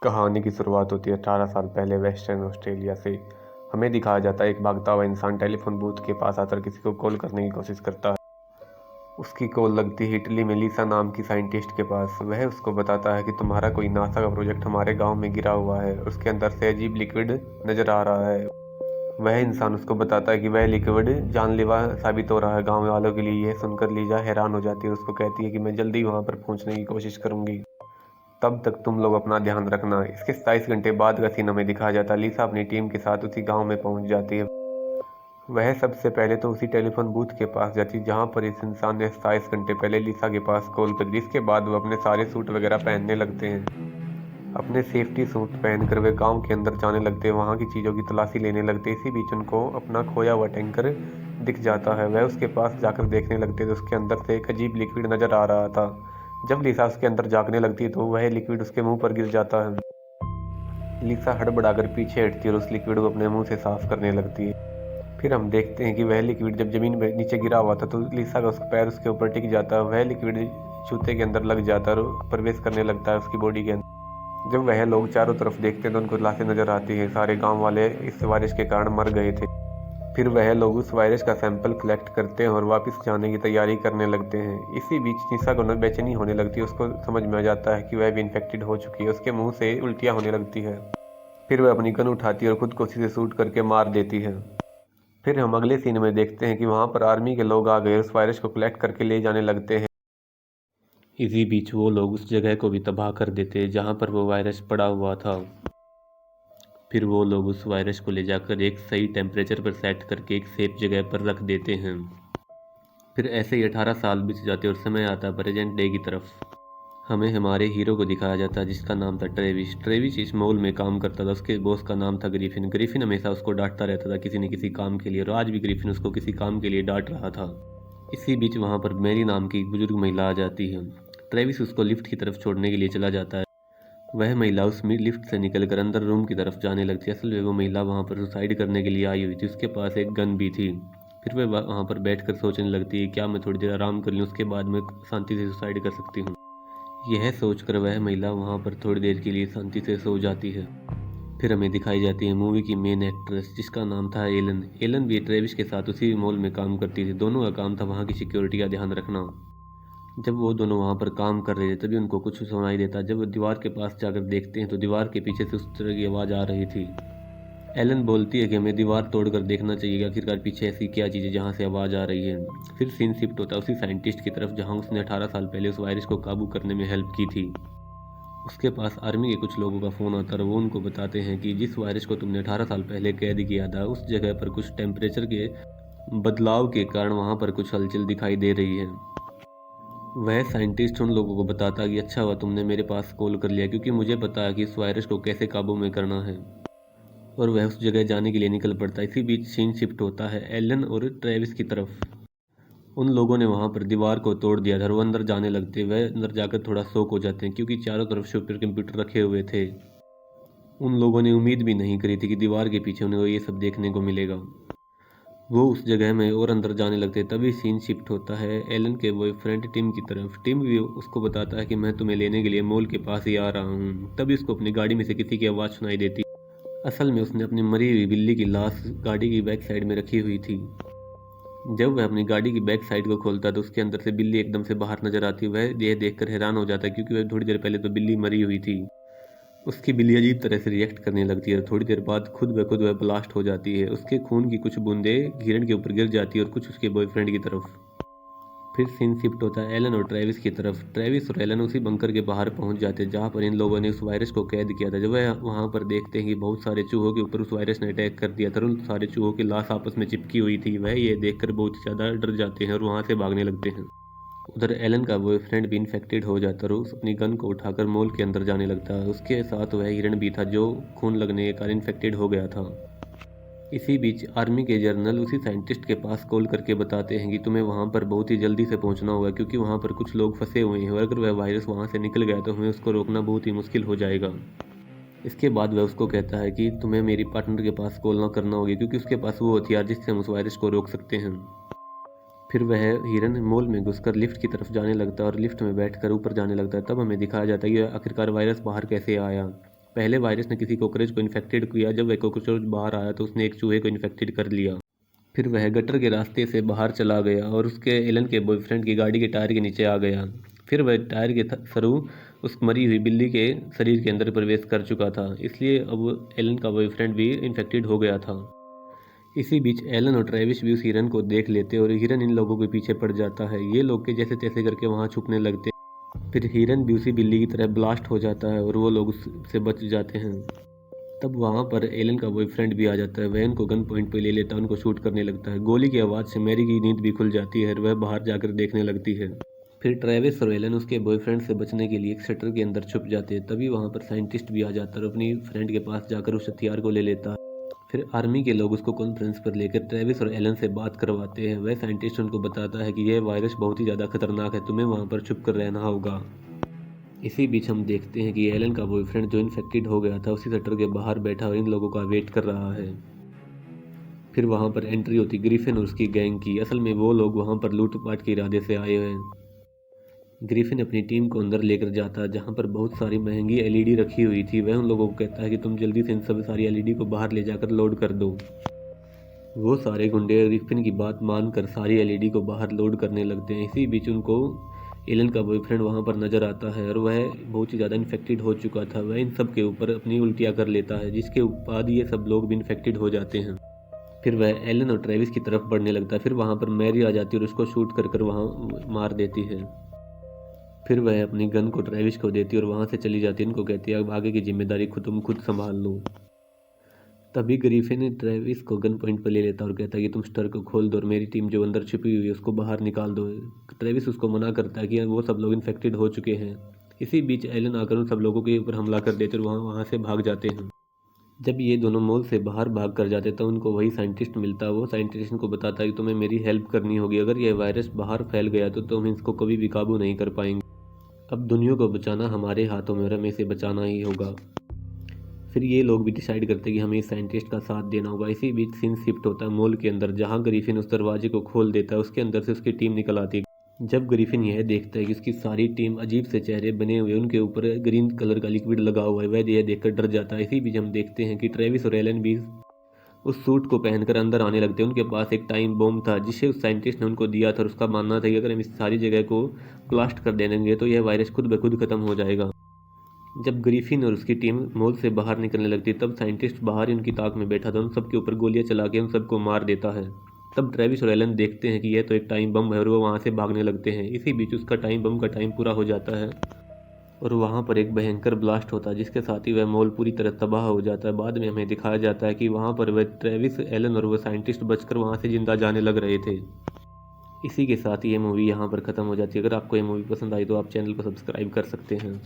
कहानी की शुरुआत होती है 18 साल पहले वेस्टर्न ऑस्ट्रेलिया से। हमें दिखाया जाता है एक भागता हुआ इंसान टेलीफोन बूथ के पास आकर किसी को कॉल करने की कोशिश करता है। उसकी कॉल लगती है इटली में लीसा नाम की साइंटिस्ट के पास। वह उसको बताता है कि तुम्हारा कोई नासा का प्रोजेक्ट हमारे गांव में गिरा हुआ है, उसके अंदर से अजीब लिक्विड नजर आ रहा है। वह इंसान उसको बताता है कि वह लिक्विड जानलेवा साबित हो रहा है गाँव वालों के लिए। यह सुनकर लीजा हैरान हो जाती है, उसको कहती है कि मैं जल्दी वहां पर पहुंचने की कोशिश करूंगी, तब तक तुम लोग अपना ध्यान रखना। इसके 27 घंटे बाद का सीन हमें दिखाया जाता है। लीसा अपनी टीम के साथ उसी गांव में पहुंच जाती है। वह सबसे पहले तो उसी टेलीफोन बूथ के पास जाती है जहां पर इस इंसान ने 27 घंटे पहले लीसा के पास कॉल करी। इसके बाद वो अपने सारे सूट वगैरह पहनने लगते हैं। अपने सेफ्टी सूट पहनकर वे गांव के अंदर जाने लगते हैं, वहां की चीज़ों की तलाशी लेने लगते हैं। इसी बीच उनको अपना खोया हुआ टैंकर दिख जाता है। वह उसके पास जाकर देखने लगते हैं तो उसके अंदर से एक अजीब लिक्विड नज़र आ रहा था। जब लिसा उसके अंदर झांकने लगती है तो वह लिक्विड उसके मुंह पर गिर जाता है। लिसा हड़बड़ाकर पीछे हटती है और उस लिक्विड को अपने मुंह से साफ करने लगती है। फिर हम देखते हैं कि वह लिक्विड जब जमीन में नीचे गिरा हुआ था तो लिसा का उसका पैर उसके ऊपर टिक जाता है। वह लिक्विड जूते के अंदर लग जाता है और प्रवेश करने लगता है उसकी बॉडी के अंदर। जब वह लोग चारों तरफ देखते हैं तो उनको लाशें नजर आती हैं। सारे गांव वाले इस वायरस के कारण मर गए थे। फिर वह लोग उस वायरस का सैंपल कलेक्ट करते हैं और वापस जाने की तैयारी करने लगते हैं। इसी बीच निशा को बेचैनी होने लगती है। उसको समझ में आ जाता है कि वह भी इन्फेक्टेड हो चुकी है। उसके मुंह से उल्टियाँ होने लगती है। फिर वह अपनी गन उठाती है और खुद को उसी से शूट करके मार देती है। फिर हम अगले सीन में देखते हैं कि वहां पर आर्मी के लोग आ गए, उस वायरस को कलेक्ट करके ले जाने लगते हैं। इसी बीच वो लोग उस जगह को भी तबाह कर देते हैं जहां पर वो वायरस पड़ा हुआ था। फिर वो लोग उस वायरस को ले जाकर एक सही टेम्परेचर पर सेट करके एक सेफ जगह पर रख देते हैं। फिर ऐसे ही 18 साल बीत जाते और समय आता प्रेजेंट डे की तरफ। हमें हमारे हीरो को दिखाया जाता है जिसका नाम था ट्रेविस। ट्रेविस इस मॉल में काम करता था। उसके बॉस का नाम था ग्रिफिन। ग्रिफिन हमेशा उसको डांटता रहता था किसी न किसी काम के लिए, और आज भी ग्रिफिन उसको किसी काम के लिए डांट रहा था। इसी बीच वहाँ पर मैरी नाम की एक बुजुर्ग महिला आ जाती है। ट्रेविस उसको लिफ्ट की तरफ छोड़ने के लिए चला जाता है। वह महिला उस लिफ्ट से निकलकर अंदर रूम की तरफ जाने लगती है। असल में वो महिला वहाँ पर सुसाइड करने के लिए आई हुई थी। उसके पास एक गन भी थी। फिर वह वहाँ पर बैठकर सोचने लगती है क्या मैं थोड़ी देर आराम कर लूँ, उसके बाद मैं शांति से सुसाइड कर सकती हूँ। यह सोचकर वह महिला वहाँ पर थोड़ी देर के लिए शांति से सो जाती है। फिर हमें दिखाई जाती है मूवी की मेन एक्ट्रेस जिसका नाम था एलन। एलन भी ट्रेविस के साथ उसी मॉल में काम करती थी। दोनों का काम था वहाँ की सिक्योरिटी का ध्यान रखना। जब वो दोनों वहाँ पर काम कर रहे थे तभी उनको कुछ सुनाई देता। जब वो दीवार के पास जाकर देखते हैं तो दीवार के पीछे से उस तरह की आवाज़ आ रही थी। एलन बोलती है कि हमें दीवार तोड़कर देखना चाहिए आखिरकार पीछे ऐसी क्या चीज़ है जहाँ से आवाज़ आ रही है। फिर सीन शिफ्ट होता है उसी साइंटिस्ट की तरफ जहाँ उसने 18 साल पहले उस वायरस को काबू करने में हेल्प की थी। उसके पास आर्मी के कुछ लोगों का फ़ोन आता है और वो उनको बताते हैं कि जिस वायरस को तुमने 18 साल पहले कैद किया था उस जगह पर कुछ टेम्परेचर के बदलाव के कारण वहाँ पर कुछ हलचल दिखाई दे रही है। वह साइंटिस्ट उन लोगों को बताता कि अच्छा हुआ तुमने मेरे पास कॉल कर लिया, क्योंकि मुझे पता है कि इस वायरस को कैसे काबू में करना है। और वह उस जगह जाने के लिए निकल पड़ता है। इसी बीच सीन शिफ्ट होता है एलन और ट्रेविस की तरफ। उन लोगों ने वहां पर दीवार को तोड़ दिया था और वो अंदर जाने लगते। वह अंदर जाकर थोड़ा शॉक हो जाते हैं क्योंकि चारों तरफ सुपर कंप्यूटर रखे हुए थे। उन लोगों ने उम्मीद भी नहीं करी थी कि दीवार के पीछे उन्हें ये सब देखने को मिलेगा। वो उस जगह में और अंदर जाने लगते। तभी सीन शिफ्ट होता है एलन के बॉयफ्रेंड टिम की तरफ। टिम भी उसको बताता है कि मैं तुम्हें लेने के लिए मॉल के पास ही आ रहा हूँ। तभी उसको अपनी गाड़ी में से किसी की आवाज़ सुनाई देती। असल में उसने अपनी मरी हुई बिल्ली की लाश गाड़ी की बैक साइड में रखी हुई थी। जब वह अपनी गाड़ी की बैक साइड को खोलता है तो उसके अंदर से बिल्ली एकदम से बाहर नजर आती है। वह यह देखकर हैरान हो जाता है क्योंकि वह थोड़ी देर पहले तो बिल्ली मरी हुई थी। उसकी बिल्ली अजीब तरह से रिएक्ट करने लगती है। थोड़ी देर बाद खुद ब खुद वह ब्लास्ट हो जाती है। उसके खून की कुछ बूंदें हिरण के ऊपर गिर जाती है और कुछ उसके बॉयफ्रेंड की तरफ। फिर सीन शिफ्ट होता है एलन और ट्रेविस की तरफ। ट्रेविस और एलन उसी बंकर के बाहर पहुंच जाते हैं जहां पर इन लोगों ने उस वायरस को कैद किया था। जब वह वहां पर देखते हैं कि बहुत सारे चूहों के ऊपर उस वायरस ने अटैक कर दिया था, उन सारे चूहों की लाश आपस में चिपकी हुई थी। वह ये देखकर बहुत ही ज़्यादा डर जाते हैं और वहां से भागने लगते हैं। उधर एलन का बॉयफ्रेंड भी इन्फेक्टेड हो जाता है और उस अपनी गन को उठाकर मॉल के अंदर जाने लगता है। उसके साथ वह हिरण भी था जो खून लगने के कारण इन्फेक्टेड हो गया था। इसी बीच आर्मी के जर्नल उसी साइंटिस्ट के पास कॉल करके बताते हैं कि तुम्हें वहां पर बहुत ही जल्दी से पहुंचना होगा क्योंकि वहां पर कुछ लोग फंसे हुए हैं और अगर वह वायरस वहां से निकल गया तो हमें उसको रोकना बहुत ही मुश्किल हो जाएगा। इसके बाद वह उसको कहता है कि तुम्हें मेरी पार्टनर के पास कॉल ना करना होगी क्योंकि उसके पास वो हथियार जिससे हम उस वायरस को रोक सकते हैं। फिर वह हिरन मॉल में घुसकर लिफ्ट की तरफ जाने लगता है और लिफ्ट में बैठकर ऊपर जाने लगता है। तब हमें दिखाया जाता है कि आखिरकार वायरस बाहर कैसे आया। पहले वायरस ने किसी कॉकरोच को इन्फेक्टेड किया, जब वह कॉकरोच बाहर आया तो उसने एक चूहे को इन्फेक्टेड कर लिया। फिर वह गटर के रास्ते से बाहर चला गया और उसके एलन के बॉयफ्रेंड की गाड़ी के टायर के नीचे आ गया। फिर वह टायर के थ्रू उस मरी हुई बिल्ली के शरीर के अंदर प्रवेश कर चुका था, इसलिए अब एलन का बॉयफ्रेंड भी इन्फेक्टेड हो गया था। इसी बीच एलन और ट्रेविस भी उस हिरन को देख लेते और हिरन इन लोगों के पीछे पड़ जाता है। ये लोग के जैसे तैसे करके वहाँ छुपने लगते। फिर हिरन भी उसी बिल्ली की तरह ब्लास्ट हो जाता है और वो लोग उससे बच जाते हैं। तब वहाँ पर एलन का बॉयफ्रेंड भी आ जाता है। वह उनको गन पॉइंट पे ले लेता है, उनको शूट करने लगता है। गोली की आवाज़ से मैरी की नींद भी खुल जाती है और वह बाहर जाकर देखने लगती है। फिर ट्रेविस और एलन उसके बॉयफ्रेंड से बचने के लिए एक शटर के अंदर छुप जाते हैं। तभी वहाँ पर साइंटिस्ट भी आ जाता है और अपनी फ्रेंड के पास जाकर उस हथियार को ले लेता है। फिर आर्मी के लोग उसको कॉन्फ्रेंस पर लेकर ट्रेविस और एलन से बात करवाते हैं। वह साइंटिस्ट उनको बताता है कि यह वायरस बहुत ही ज़्यादा खतरनाक है, तुम्हें वहाँ पर छुप कर रहना होगा। इसी बीच हम देखते हैं कि एलन का बॉयफ्रेंड जो इन्फेक्टेड हो गया था उसी शटर के बाहर बैठा और इन लोगों का वेट कर रहा है। फिर वहाँ पर एंट्री होती ग्रिफिन और उसकी गैंग की। असल में वो लोग वहाँ पर लूटपाट के इरादे से आए हुए हैं। ग्रिफिन अपनी टीम को अंदर लेकर जाता है जहाँ पर बहुत सारी महंगी एलईडी रखी हुई थी। वह उन लोगों को कहता है कि तुम जल्दी से इन सब सारी एलईडी को बाहर ले जाकर लोड कर दो। वो सारे गुंडे ग्रिफिन की बात मानकर सारी एलईडी को बाहर लोड करने लगते हैं। इसी बीच उनको एलन का बॉयफ्रेंड वहाँ पर नज़र आता है और वह बहुत ही ज़्यादा इन्फेक्टेड हो चुका था। वह इन सब के ऊपर अपनी उल्टियाँ कर लेता है, जिसके बाद ये सब लोग भी इन्फेक्टेड हो जाते हैं। फिर वह एलन और ट्रेविस की तरफ बढ़ने लगता है। फिर वहाँ पर मैरी आ जाती है और उसको शूट कर वहाँ मार देती है। फिर वह अपनी गन को ट्रेविस को देती है और वहाँ से चली जाती है। इनको कहती है अब आगे की जिम्मेदारी तुम खुद संभाल लो। तभी ग्रिफिन ट्रेविस को गन पॉइंट पर ले लेता और कहता है कि तुम स्टर को खोल दो और मेरी टीम जो अंदर छिपी हुई है उसको बाहर निकाल दो। ट्रेविस उसको मना करता है कि वो सब लोग इन्फेक्टेड हो चुके हैं। इसी बीच एलन आकर उन सब लोगों के ऊपर हमला कर देते और वहाँ से भाग जाते हैं। जब ये दोनों मॉल से बाहर भाग कर जाते तो उनको वही साइंटिस्ट मिलता है। वो साइंटिस्ट को बताता है कि तुम्हें मेरी हेल्प करनी होगी, अगर यह वायरस बाहर फैल गया तो तुम इसको कभी भी काबू नहीं कर पाएंगे। अब दुनिया को बचाना हमारे हाथों में और हमें इसे बचाना ही होगा। फिर ये लोग भी डिसाइड करते हैं कि हमें इस साइंटिस्ट का साथ देना होगा। इसी बीच सीन शिफ्ट होता है मॉल के अंदर, जहाँ ग्रिफिन उस दरवाजे को खोल देता है। उसके अंदर से उसकी टीम निकल आती है। जब ग्रिफिन यह देखता है कि उसकी सारी टीम अजीब से चेहरे बने हुए, उनके ऊपर ग्रीन कलर का लिक्विड लगा हुआ है, वह यह देखकर डर जाता है। इसी बीच हम देखते हैं कि ट्रेविस और एलन भी उस सूट को पहनकर अंदर आने लगते हैं। उनके पास एक टाइम बॉम्ब था जिसे उस साइंटिस्ट ने उनको दिया था और उसका मानना था कि अगर हम इस सारी जगह को ब्लास्ट कर देंगे तो यह वायरस खुद ब खुद खत्म हो जाएगा। जब ग्रिफिन और उसकी टीम मॉल से बाहर निकलने लगती तब साइंटिस्ट बाहर उनकी ताक में बैठा था, उन सबके ऊपर गोलियां चला के उन सबको मार देता है। तब ट्रेविस और एलन देखते हैं कि यह तो एक टाइम बम है और वो वहाँ से भागने लगते हैं। इसी बीच उसका टाइम बम का टाइम पूरा हो जाता है और वहाँ पर एक भयंकर ब्लास्ट होता है जिसके साथ ही वह मॉल पूरी तरह तबाह हो जाता है। बाद में हमें दिखाया जाता है कि वहाँ पर वह ट्रेविस, एलन और वह साइंटिस्ट बचकर वहाँ से जिंदा जाने लग रहे थे। इसी के साथ ये मूवी यहाँ पर ख़त्म हो जाती है। अगर आपको ये मूवी पसंद आई तो आप चैनल को सब्सक्राइब कर सकते हैं।